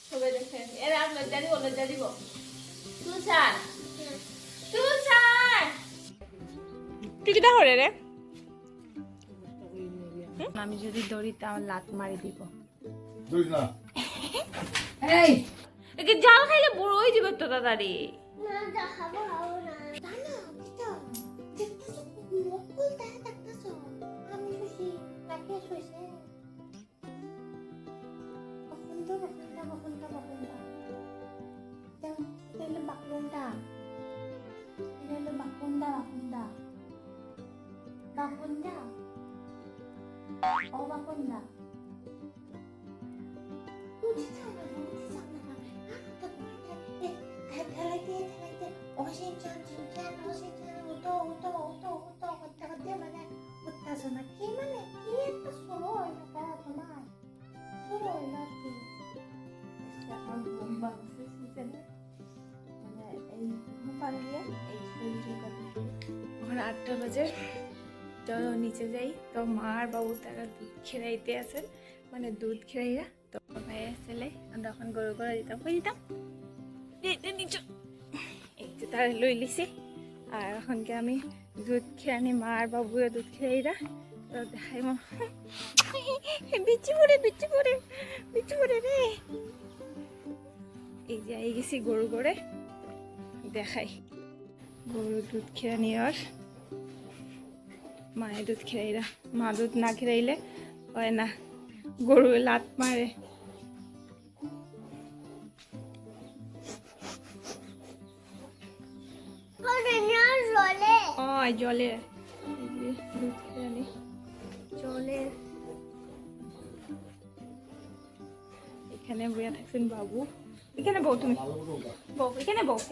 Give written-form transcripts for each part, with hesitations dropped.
সবাই দেখে এর আর লজ্জা দিব তুষার তুষার তুই কিটা হরে রে আমি যদি দৌড়ি তাহলে লাত মারি দিব এই একে জাল খাইলে বড় হয়ে যাবে তো তাড়াতাড়ি না যা খাবো না জানো এটা দেখতেছো মুকুল দেখতেছো আমি খুশি নাকি শুইছে বকুন্দা এটা বাকুন্দা ও বাকুন্দা 우지 참나 달라게 오신천 진짜 오신천 우도 갔다가 때문에 웃다서 나 기만해 기했다 서로 이러다 그만 서로 이렇게 약간 뭔가 쓰시잖아 মানে এই পারলিয়া এই স্কুলটা এখন 8টা বাজে চলো নিচে যাই তো মা আর বাবু তারা দুধ খেলাইতে আছে মানে দুধ খেলাইরা তো ভাই আসলে আমরা এখন গরু গড়া দিতাম কই দিতাম নিচে এই যে তারা লই লিছি আর এখন কি আমি দুধ খেয়ে মা আর বাবুরা দুধ খেলাইরা তো দেখাই মা বিচি পড়ে রে এই যে আই গেছি গরু গড়ে দেখাই গরু দুধ খেয়ে নিয়ে মায়ের দুধ খেলাইরা মা দুধ না খেলাইলে হয় না গরু লাত মারে জলে দুধ খেলানি জলে এখানে বইয়া থাকছেন বাবু এখানে বউ তুমি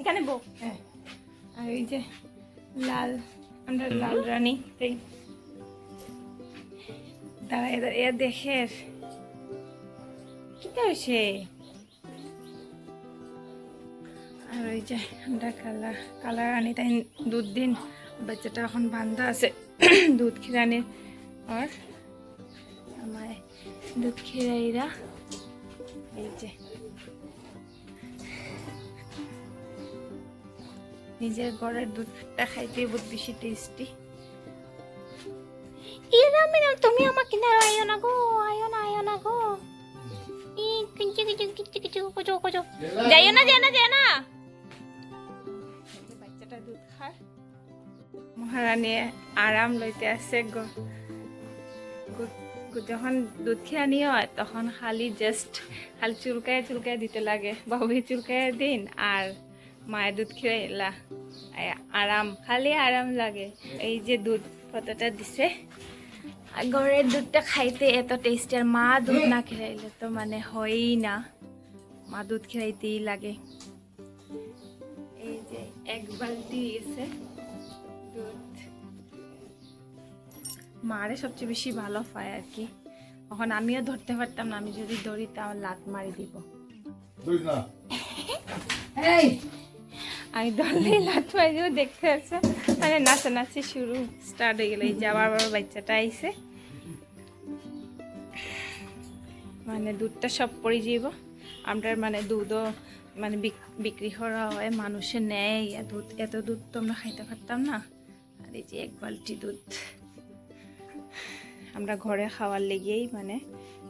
এখানে বউ হ্যাঁ আর এই যে লাল আমরা লাল রানী তাই দাঁড়ায় দাঁড়িয়ে দেখে কি হয়েছে আর ওই যে আমরা কালা রানী তাই দুধ দিন বাচ্চাটা এখন বান্ধা আছে দুধ খিরানির আর আমার দুধ খিরাইরা এই যে নিজের ঘরের দুধটা খাইতে বহুত বেশি টেস্টি তুমি আমাকে না আয়ো না গো যাইও না বাচ্চাটা দুধ খায় মহারানী আরাম লইতে আছে যখন দুধ খেয়ে নিয়ে হয় তখন খালি চুলকায় দিতে লাগে বাবুকে চুলকায় দিন আর মায়ের দুধ খেয়ে এলা খালি আরাম লাগে এই যে দুধ কতটা দিছে ঘরের দুধটা খাইতে এত টেস্টি আর মা দুধ না খেলাইলে তো মানে হয়ই না মা দুধ খেলাইতেই লাগে এই যে এক বালতি এসে দুধ মারে সবচেয়ে বেশি ভালো পায় আর কি এখন আমিও ধরতে পারতাম না আমি যদি ধরি তাহলে লাত মারি দিব আমি ধরলেই লাত মারি দিব দেখতে আছে মানে নাচানাচি শুরু স্টার্ট হয়ে গেল এই যে আবার বাচ্চাটা আইছে মানে দুধটা সব পড়ে যাব আমরা মানে দুধও মানে বিক্রি করা হয় মানুষে নেয় দুধ এত দুধ তো আমরা খাইতে পারতাম না আর এই যে এক বালতি দুধ আমরা ঘরে খাওয়ার লেগেই মানে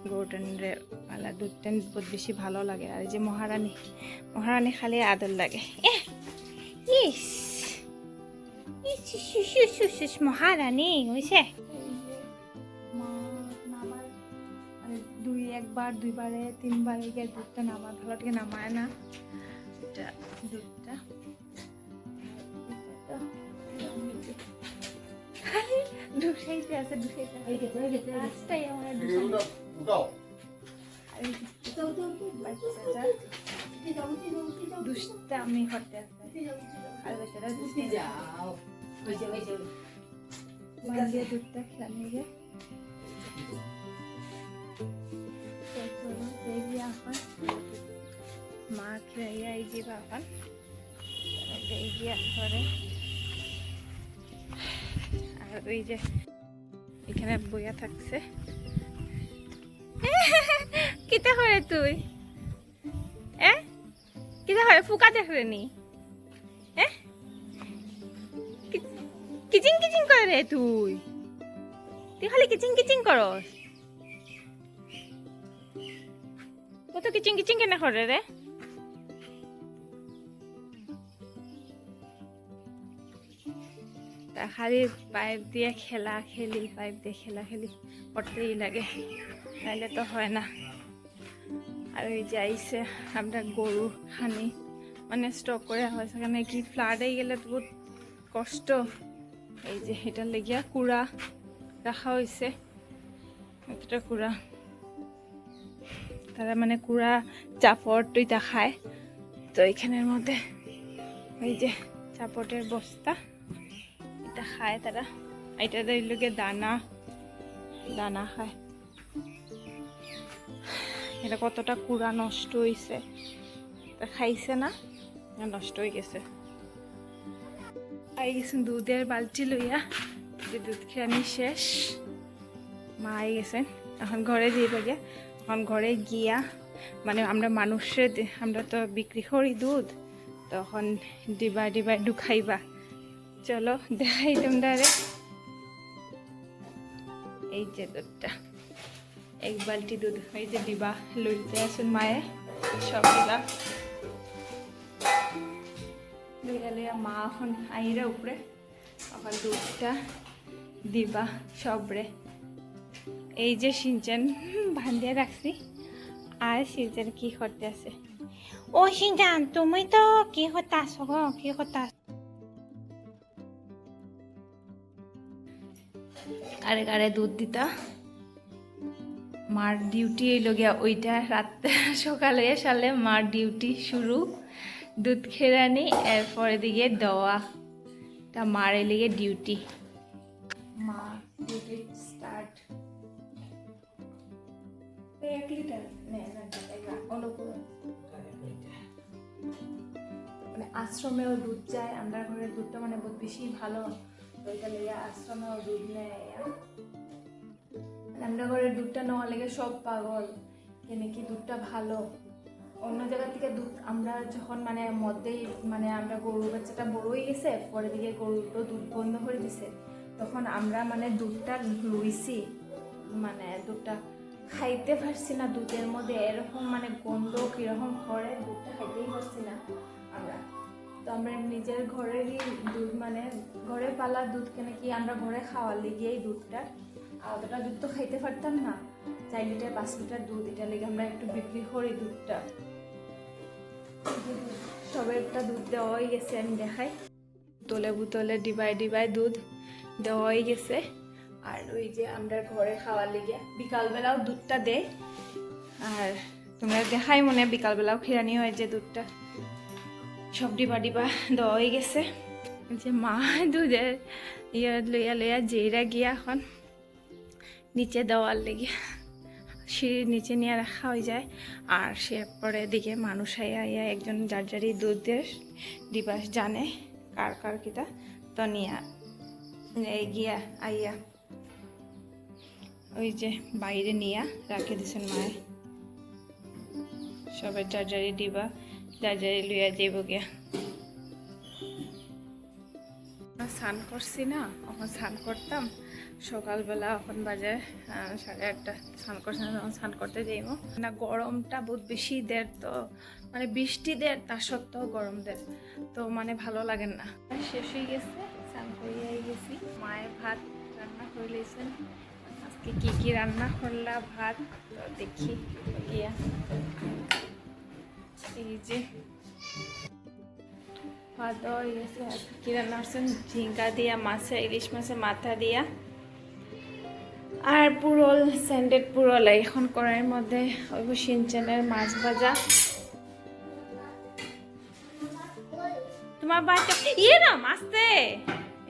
গরুটানের পালা দুধটা বহুত বেশি ভালো লাগে আর এই যে মহারানী খালি আদর লাগে মহারানী হয়েছে একবার দুইবারে তিনবারে গিয়ে দুধটা নামা ভালো থেকে নামায় না দুধটা দুষাইতে আছে দুষ্টা আমি করতে আছে আর বেচারা দুধটা খেলানো যায় মা খেয়ে এই যে বাবা এই যে করে আর ওই যে এখানে বইয়া থাকছে কিতা করে তুই করে ফুকা দেখ রে নি হ্যাঁ কিচিং কিচিং করে রে তুই তুই খালি কিচিং কিচিং করস কত কিচিং কিচিং কেন করে রে তা খালি পাইপ দিয়ে খেলা খেলি পাইপ দিয়ে খেলা খেলি করতেই লাগে নাহলে তো হয় না আর ওই যে আইসে আমরা গরু খানি মানে স্টক করে হয় সেখানে কি ফ্লাড হয়ে গেলে তো বহুত কষ্ট এই যে এটার লেগিয়া কুড়া রাখা হয়েছে এতটা কুড়া তারা মানে কুড়া চাপড় টুইটা খায় তো এখানের মধ্যে এই যে চাপটের বস্তা এটা খায় তারা এটা লোকে দানা দানা খায় এটা কতটা কুড়া নষ্ট হয়েছে তা খাইছে না নষ্ট হয়ে গেছে আই গেছেন দুধের বালতি লইয়া যে দুধ খেয়ানি শেষ মা আই গেছেন এখন ঘরে যাইবা গিয়া এখন ঘরে গিয়া মানে আমরা মানুষের আমরা তো বিক্রি করি দুধ তখন ডিবাই ডিবাই ঢুকাইবা চলো দেখাই তোমরা এই যে দুধটা এক বালতি দুধ এই যে ডিবা লইতে আসুন মায়ে সব দিবা লইয়া মা এখন আইরা উপরে এখন দুধটা দিবা সবরে এই যে সিনচান বান্ধিয়ে রাখছি আর সিনচান কি করতে আছে ও সিনচান তুমি তো কি করতে আসো গো কি করতে আসো কারে কারে দুধ দিতা মার ডিউটি এই লগিয়া ওইটা রাত সকালে সালে মার ডিউটি শুরু দুধ খেরানি এরপরে দিকে দেওয়া তা মার এলিগে ডিউটি মা ডিউটি স্টার্ট 1 লিটার মানে আশ্রমেও দুধ যায় আমরা ঘরের দুধটা মানে বহুত বেশি ভালো ওইটা লেগে আশ্রমেও দুধ নেয় আমরা ঘরের দুধটা নেওয়া লেগে সব পাগল কেনে কি দুধটা ভালো অন্য জায়গা থেকে দুধ আমরা যখন মানে মধ্যেই মানে আমরা গরুর বাচ্চাটা বড় হয়ে গেছে পরে দিকে গরুটো দুধ বন্ধ করে দিছে তখন আমরা মানে দুধটা লুইছি মানে দুধটা খাইতে পারছি না দুধের মধ্যে এরকম মানে গন্ধ কীরকম করে দুধটা খাইতেই পারছি না আমরা তো আমরা নিজের ঘরেরই দুধ মানে ঘরে পালা দুধ কেন কি আমরা ঘরে খাওয়ার লেগেই দুধটা অতটা দুধ তো খাইতে পারতাম না 4 লিটার 5 লিটার দুধ এটা লেগে আমরা একটু বিক্রি করি দুধটা সবে একটা দুধ দেওয়া হয়ে গেছে আমি দেখাই বোতলে ডিবাই ডিবাই দুধ দেওয়া হয়ে গেছে আর ওই যে আমরা ঘরে খাওয়ার লেগে বিকালবেলাও দুধটা দেয় আর তোমরা দেখাই মনে বিকালবেলাও খিরানি হয় যে দুধটা সব ডিবা ডিবা দেওয়া হয়ে গেছে যে মা দুধের লইয়া লইয়া যেইরা গিয়া এখন নিচে দেওয়ার লেগে সিঁড়ির নিচে নিয়ে রাখা হয়ে যায় আর সে পরে দিকে মানুষ আইয়া একজন যার যারই দুধের ডিবাস জানে কার কার কিতা তো নিয়া গিয়া আইয়া ওই যে বাইরে নিয়া রাখে দিছেন মায়ে সবাই যার যারই ডিবা যার যারই লইয়া যাইব গিয়া স্নান করছি না এখন স্নান করতাম সকালবেলা এখন বাজে 8:30 স্নান করছি না তখন স্নান করতে যাইব না গরমটা বহুত বেশি দের তো মানে বৃষ্টি দের তার সত্ত্বেও গরম দের তো মানে ভালো লাগে না শেষ হয়ে গেছে স্নান করিয়ে গেছি মায়ের ভাত রান্না করে লিয়েছেন আজকে কি কি রান্না করলা ভাত তো দেখি গিয়া এই যে ভাত হয়ে গেছে কি রান্না করছেন ঝিঙ্গা দিয়া মাছের ইলিশ মাছের মাথা দিয়া আর পুরল স্যান্ডেড পুরল এখন কড়াইয়ের মধ্যে ওই সিনচানের মাছ ভাজা তোমার ভাইটা ইয়ে না মাছতে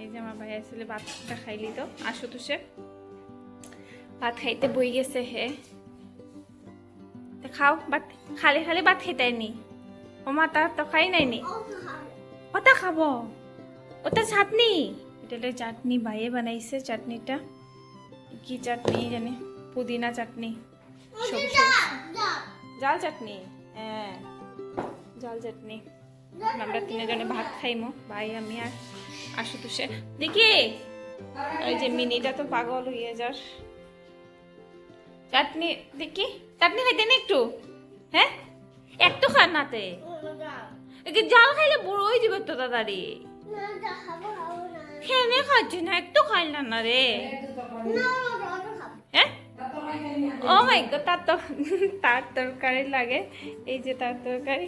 এই যে আমার ভাই আসলে ভাতটা খাইলি তো আসো তো সে ভাত খাইতে বই গেছে হে খাও ভাত খালি খালি ভাত খাইতাইনি ও মাতা তো খাই নাইনি ওটা খাবো ওটা চাটনি এটা চাটনি ভাইয়ে বানাইছে চাটনিটা কি চাটনি জানি পুদিনা চাটনি জাল চাটনি হ্যাঁ জাল লাল চাটনি আমরা তিনজনে ভাত খাইমো ভাই আমি আর আশুতোষে দেখি ওই যে মিনিটা তো পাগল হয়ে যার চাটনি দেখি চাটনি খাইতে না একটু হ্যাঁ একটু খান নাতে জাল খাইলে বড় হয়ে যাবে তো তাড়াতাড়ি খেয়ে খাচ্ছি না একটু খাইলাম না রে হ্যাঁ ও মাই গড তার তরকারি লাগে এই যে তার তরকারি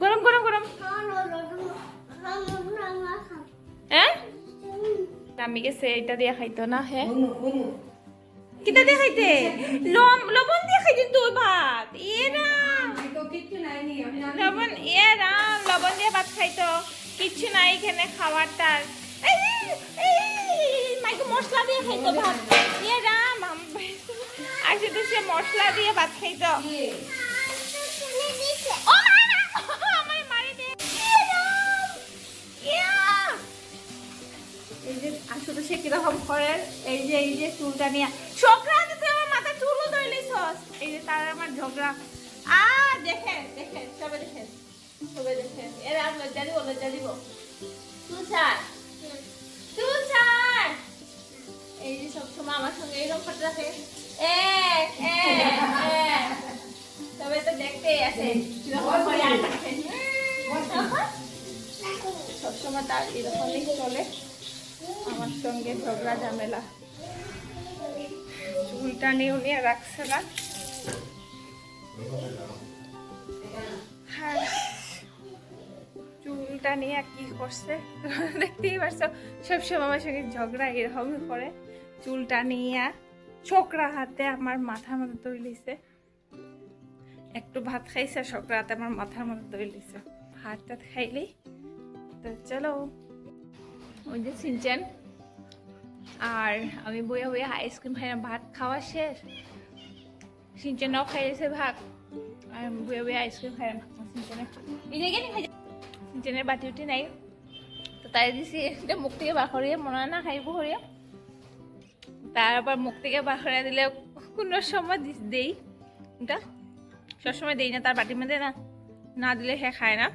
গরম গরম গরম হ্যাঁ আমি গেছে এটা দিয়ে খাইতো না হ্যাঁ কিটা দিয়ে খাইতে লবণ দিয়ে খাইতেন তুই ভাত লবণ দিয়ে ভাত খাইতো কিচ্ছু নাই এখানে খাবারটার মাইকে মশলা দিয়ে খাইতো ভাত আসে তো সে মশলা দিয়ে ভাত খাইতো এই যে আসলে সে কিরকম করে এই যে চুলটা নিয়ে ঝগড়া দিতে আমার মাথা চুলও ধরলিস এই যে তার আমার ঝগড়া দেখেন সবে দেখেন এর আর লজ্জা দিব তুষার এই যে সবসময় আমার সঙ্গে এইরকম করতে থাকে তবে তো দেখতেই আছে সবসময় তার এরকমই চলে আমার সঙ্গে ঝগড়া ঝামেলা চুলটা নিয়ে রাখছে না চুলটা নিয়ে কি করছে দেখতেই পারছো সবসময় আমার সঙ্গে ঝগড়া এরকমই করে চুলটা নিয়ে ছোকরা হাতে আমার মাথার মধ্যে তৈরিছে একটু ভাত খাইছে ছোকরা হাতে আমার মাথার মধ্যে তৈরিছে ভাত টাত খাইলেই তো চলো ওই যে সিনচেন আর আমি বইয়া আইসক্রিম খাই ভাত খাওয়া শেষ সিনচেনও খাইছে ভাত আর বইয়া আইসক্রিম খাই সিনচেনে সিনচেনের বাটি উঠি নাই তো তাই দিছি এটা মুখ থেকে বাখরিয়ে মনে হয় না খাইব হরিয়া তার আবার মুখ থেকে বাখরিয়া দিলে কোনো সময় দেই এটা সবসময় দেই না তার বাটির মধ্যে না দিলে সে খায় না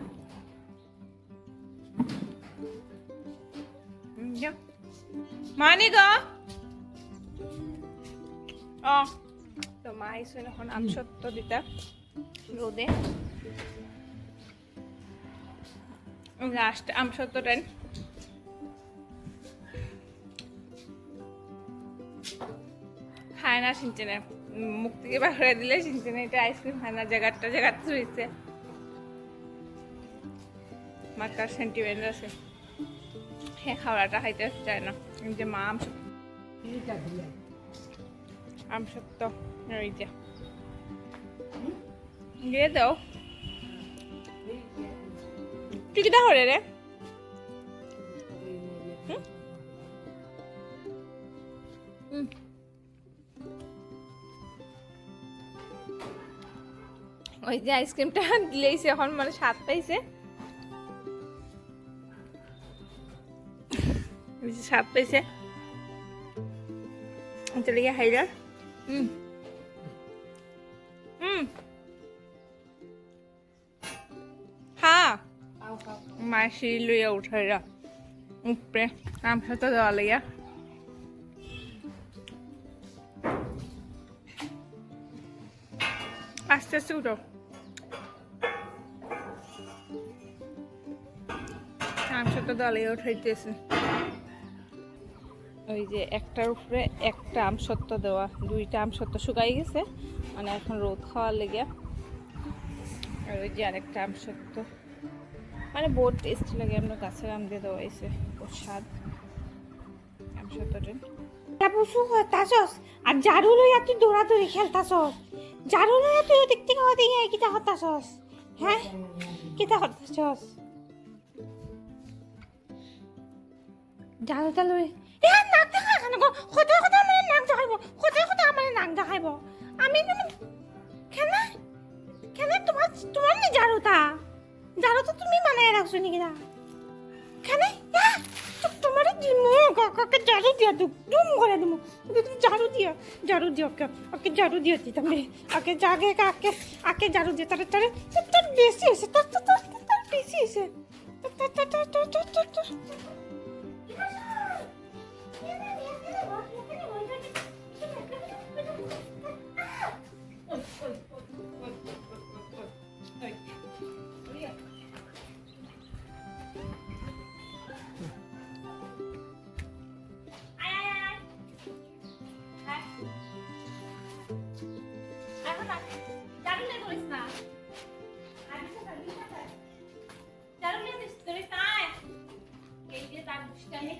মানি গো তো মা আইসুন এখন আমসত্ব দিতা রোদে লাস্ট আমসত্বটাই খায় না সিনচেনে মুখ থেকে বার করে দিলে সিনচেনে এটা আইসক্রিম খায় না জায়গাটা রয়েছে মাকার সেন্টিমেন্ট আছে হ্যাঁ খাওয়াটা খাইতে চায় না যে মা আমসত্ব ওই যে দিয়ে দাও তুই কিটা হরে রে ওই যে আইসক্রিমটা দিলেইছে এখন মানে স্বাদ পাইছে স্বাদ পাইছে চলে গিয়ে হাইডার হ্যাঁ মায়ের সিঁড়ি লইয়া উঠাইরা উপরে আমার তো দেওয়া লইয়া আস্তে আস্তে উঠো আমার তো দেওয়া লইয়া উঠাইতেছে ওই যে একটার উপরে একটা আমসত্ব দেওয়া দুইটা আমসত্ব শুকাই গেছে মানে এখন রোদ খাওয়ার লেগে আর ওই যে আরেকটা আমসত্ব মানে বহুত টেস্ট লাগে আমরা গাছের আম দিয়ে দেওয়া হয়েছে ওর স্বাদ আমসত্বটা বসু হতাছস আর ঝাড়ু লইয়া তুই দৌড়াদৌড়ি খেলতাছস ঝাড়ু লইয়া তুই ওদিক থেকে ওদিকে কিটা হতাছস হ্যাঁ কিটা হতাছস ঝাড়ুটা লই নাক দেখা কেন গো কোথায় কোথায় আমার নাক দেখাইব কোথায় কোথায় আমার নাক দেখাইব আমি কেন কেন তোমার নি ঝাড়ুটা ঝাড়ুটা তুমি বানায় রাখছো নাকি না কেন তোমার দিমু কাকাকে ঝাড়ু দিয়া দুম করে দিমু ওকে তুমি ঝাড়ু দিও ওকে ঝাড়ু দিয়ে দিতাম রে আগে জাগে আকে ঝাড়ু দিয়ে তাড়াতাড়ি তোর বেশি এসে তোর বেশি এসে এখন জারু নিয়ে ধরিস না জারু নিয়ে ধরিস না এই যে তার দুষ্টামি